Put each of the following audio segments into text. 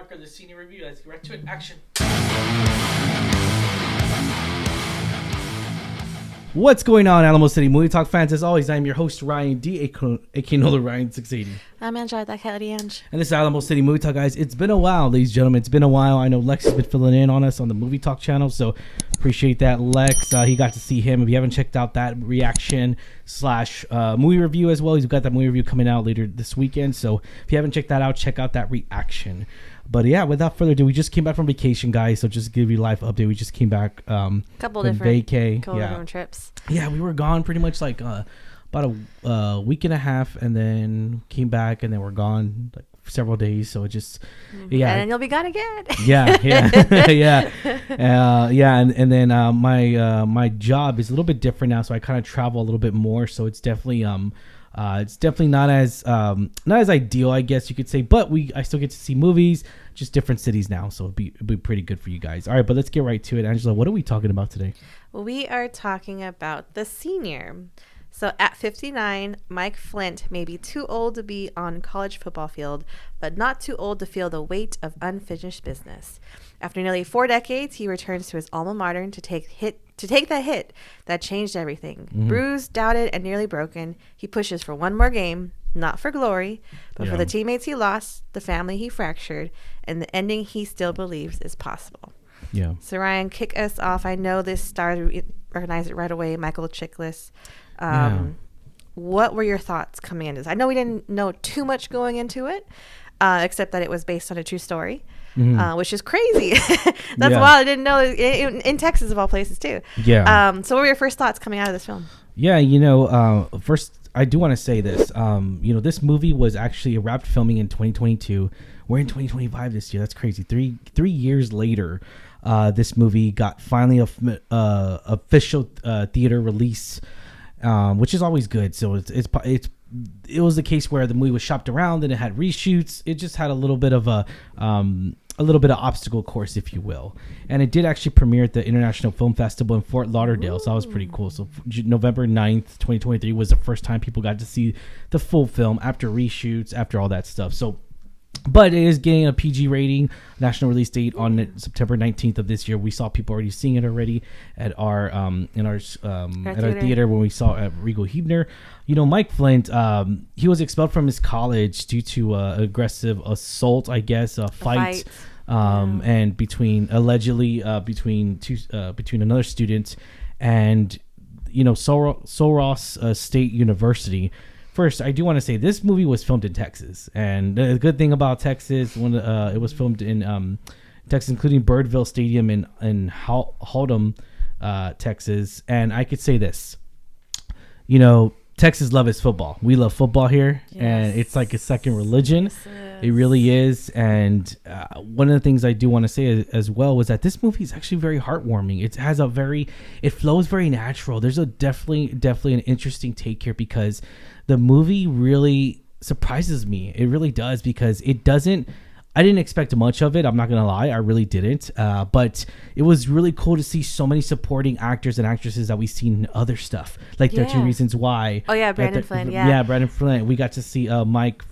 Talk, or the senior review. Let's get right to it. Action. What's going on, Alamo City Movie Talk fans? As always, I'm your host, Ryan D, aka Nola Ryan 680. I'm Angela Ange. And this is Alamo City Movie Talk, guys. It's been a while, ladies and gentlemen. It's been a while. I know Lex has been filling in on us on the Movie Talk channel, so appreciate that, Lex. He got to see him. If you haven't checked out that reaction / movie review as well, he's got that movie review coming out later this weekend. So if you haven't checked that out, check out that reaction. But yeah, without further ado, we just came back from vacation, guys. So just to give you a live update, we just came back. Couple different trips. Yeah, we were gone pretty much like about a week and a half, and then came back, and then we're gone like several days. So it just yeah, and then you'll be gone again. yeah, and then my job is a little bit different now, so I kind of travel a little bit more. So it's definitely not as ideal, I guess you could say, but I still get to see movies, just different cities now, so it'd be pretty good for you guys. All right, but let's get right to it. Angela, what are we talking about today? Well, we are talking about The Senior. So at 59, Mike Flint may be too old to be on college football field, but not too old to feel the weight of unfinished business. After nearly 4 decades, he returns to his alma mater to take that hit that changed everything. Mm-hmm. Bruised, doubted, and nearly broken, he pushes for one more game, not for glory, but for the teammates he lost, the family he fractured, and the ending he still believes is possible. Yeah. So Ryan, kick us off. I know this star, recognize it right away, Michael Chiklis. What were your thoughts coming into this? I know we didn't know too much going into it, except that it was based on a true story. Mm-hmm. Which is crazy. That's wild. I didn't know in Texas of all places too. Yeah. So what were your first thoughts coming out of this film? Yeah, first I do want to say this. This movie was actually wrapped filming in 2022. We're in 2025 this year. That's crazy. Three years later, this movie got finally official theater release, which is always good. So it was the case where the movie was shopped around and it had reshoots. It just had a little bit of obstacle course, if you will. And it did actually premiere at the International Film Festival in Fort Lauderdale. Ooh. So that was pretty cool. So November 9th, 2023 was the first time people got to see the full film after reshoots, after all that stuff. So, but it is getting a PG rating, national release date on September 19th of this year. We saw people already seeing it already at our theater when we saw at Regal Hebner. Mike Flint, he was expelled from his college due to aggressive assault, I guess, a fight. And between another student and Soros State University. First, I do want to say this movie was filmed in Texas, and the good thing about Texas, it was filmed in Texas, including Birdville Stadium in Haldom, Texas. And I could say this, Texas love is football. We love football here, and it's like a second religion. It really is. And one of the things I do want to say as well was that this movie is actually very heartwarming. It flows very natural. There's definitely an interesting take here because the movie really surprises me. It really does, because I didn't expect much of it. I'm not going to lie. I really didn't. But it was really cool to see so many supporting actors and actresses that we've seen in other stuff. Like 13 Reasons Why. Oh, yeah. Brandon Flynn. Yeah, Brandon Flynn. We got to see Mike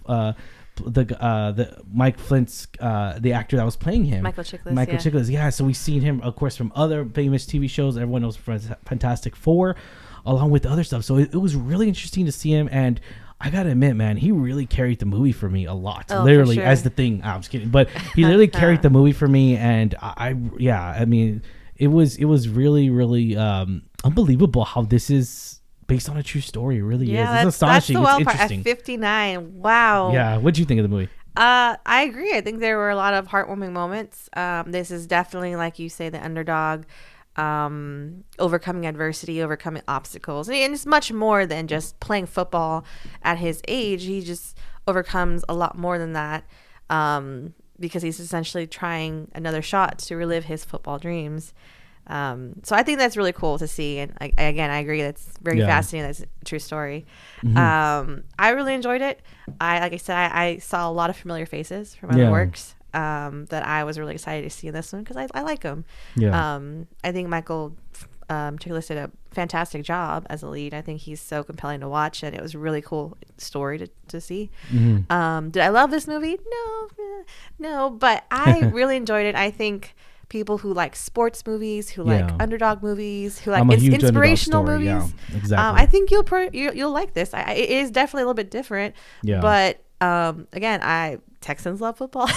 Flint's the actor that was playing him. Michael Chiklis. Yeah, so we've seen him, of course, from other famous TV shows. Everyone knows from Fantastic Four, along with other stuff. So it was really interesting to see him, and I gotta admit, man, he really carried the movie for me a lot. Literally, sure. As the thing. I'm just kidding, but he literally carried the movie for me, and I mean, it was really, really unbelievable how this is based on a true story. It really is. It's astonishing. That's the it's part. Interesting. At 59, wow. Yeah, what'd you think of the movie? I agree. I think there were a lot of heartwarming moments. This is definitely, like you say, the underdog. Overcoming adversity, overcoming obstacles, and it's much more than just playing football at his age. He just overcomes a lot more than that, because he's essentially trying another shot to relive his football dreams. So I think that's really cool to see, and I agree, that's very fascinating. That's a true story. Mm-hmm. I really enjoyed it. Like I said, I saw a lot of familiar faces from other works. That I was really excited to see in this one, because I like him. I think Michael Chiklis did a fantastic job as a lead. I think he's so compelling to watch, and it was a really cool story to see. Did I love this movie? No, but I really enjoyed it. I think people who like sports movies, who like underdog movies, who like inspirational movies, exactly. I think you'll like this. It is definitely a little bit different, but again, Texans love football.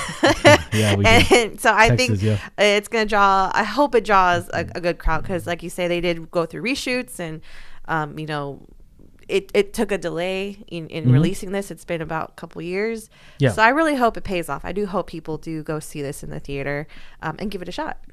Yeah, we do. And so I think it's going to draw, I hope it draws a good crowd, because like you say, they did go through reshoots, and, it took a delay in releasing this. It's been about a couple years. Yeah. So I really hope it pays off. I do hope people do go see this in the theater and give it a shot.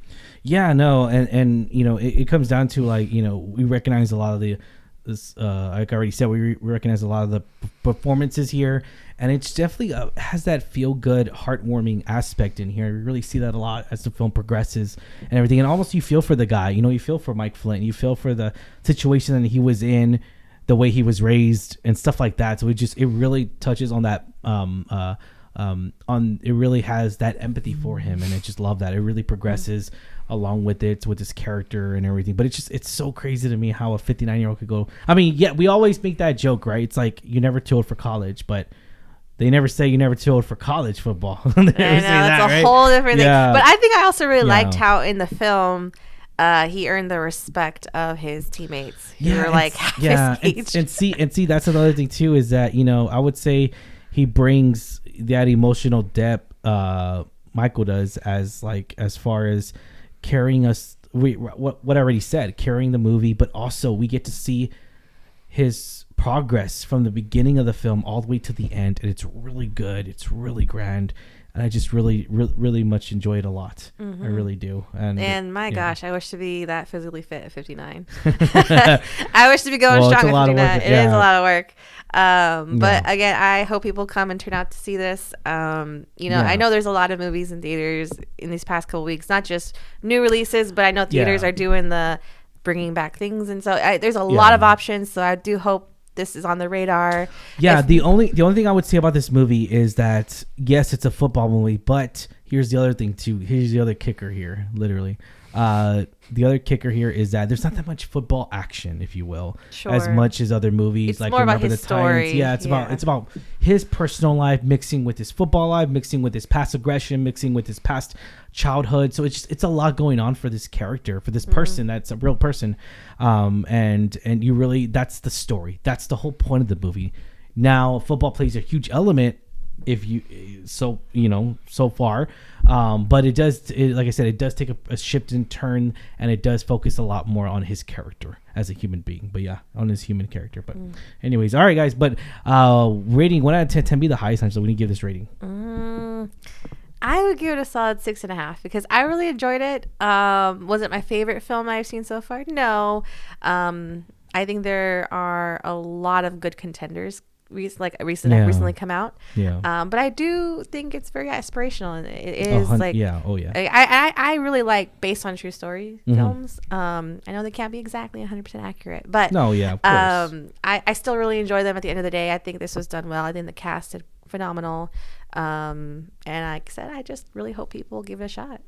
Yeah, no. And it comes down to we recognize a lot of like I already said, we recognize a lot of the performances here, and it's definitely has that feel good, heartwarming aspect in here. You really see that a lot as the film progresses and everything, and almost you feel for the guy. You feel for Mike Flint, you feel for the situation that he was in, the way he was raised, and stuff like that. So it really touches on that. It really has that empathy for him, and I just love that. It really progresses along with his character and everything. But it's so crazy to me how a 59-year-old could go. I mean, yeah, we always make that joke, right? It's like you never too old for college, but they never say you never too old for college football. I know, that's a whole different thing. But I think I also really liked how in the film he earned the respect of his teammates who were like half his age. And see, that's another thing too, is that I would say he brings that emotional depth. Michael does as far as carrying us. What I already said, carrying the movie, but also we get to see his progress from the beginning of the film all the way to the end, and it's really good. It's really grand. And I just really, really, really much enjoy it a lot. I really do. And my gosh, I wish to be that physically fit at 59. I wish to be going strong at 59. It is a lot of work. But again, I hope people come and turn out to see this. I know there's a lot of movies in theaters in these past couple weeks, not just new releases, but I know theaters are doing the bringing back things. And so there's a lot of options. So I do hope this is on the radar. Yeah, the only thing I would say about this movie is that yes, it's a football movie, but here's the other thing too. Here's the other kicker here, literally. The other kicker here is that there's not that much football action, if you will, as much as other movies. It's like more Remember about his the story. Titans. Yeah, it's about his personal life mixing with his football life, mixing with his past aggression, mixing with his past childhood. So it's a lot going on for this character, for this person that's a real person. And you really, that's the story. That's the whole point of the movie. Now, football plays a huge element so far, but it does, like I said, it does take a shift and turn, and it does focus a lot more on his character as a human being, but on his human character. But anyways, all right guys, but rating 1 out of 10, 10 be the highest, so we need to give this rating. I would give it a solid 6.5 because I really enjoyed it. Was it my favorite film I've seen so far? No. I think there are a lot of good contenders recently come out. But I do think it's very aspirational, and it is I really like based on true story films. I know they can't be exactly 100% accurate, but of course. I still really enjoy them at the end of the day. I think this was done well. I think the cast did phenomenal. And like I said, I just really hope people give it a shot.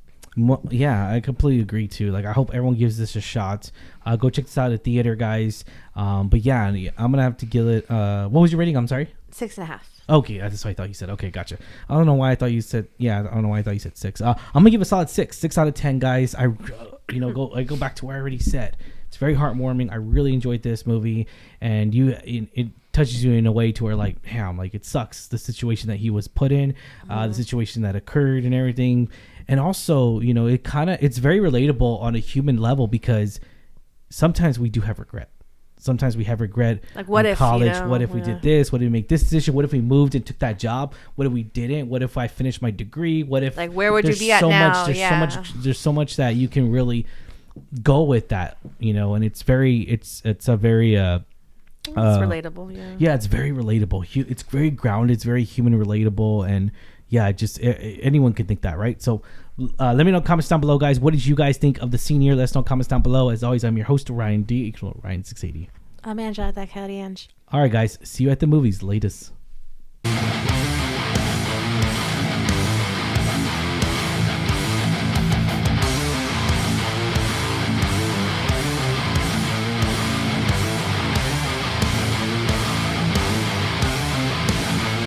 Yeah, I completely agree too. Like, I hope everyone gives this a shot. Go check this out at the theater, guys. But yeah, I'm gonna have to give it. What was your rating? I'm sorry. 6.5. Okay, that's what I thought you said. Okay, gotcha. I don't know why I thought you said. Yeah, I don't know why I thought you said 6. I'm gonna give it a solid 6. 6 out of 10, guys. I go back to what I already said. It's very heartwarming. I really enjoyed this movie, and it touches you in a way to where it sucks the situation that he was put in, the situation that occurred and everything. And also, it's very relatable on a human level, because sometimes we do have regret. Sometimes we have regret. Like, what if college? What if we did this? What if we make this decision? What if we moved and took that job? What if we didn't? What if I finished my degree? What if where would you be at now? There's so much that you can really go with that, and it's a very it's relatable. Yeah, it's very relatable. It's very grounded. It's very human relatable, and anyone can think that, right? So let me know in the comments down below, guys. What did you guys think of the scene here? Let us know in the comments down below. As always, I'm your host, Ryan D. Ryan 680. I'm Angela, that Ange. All right, guys. See you at the movies. Latest.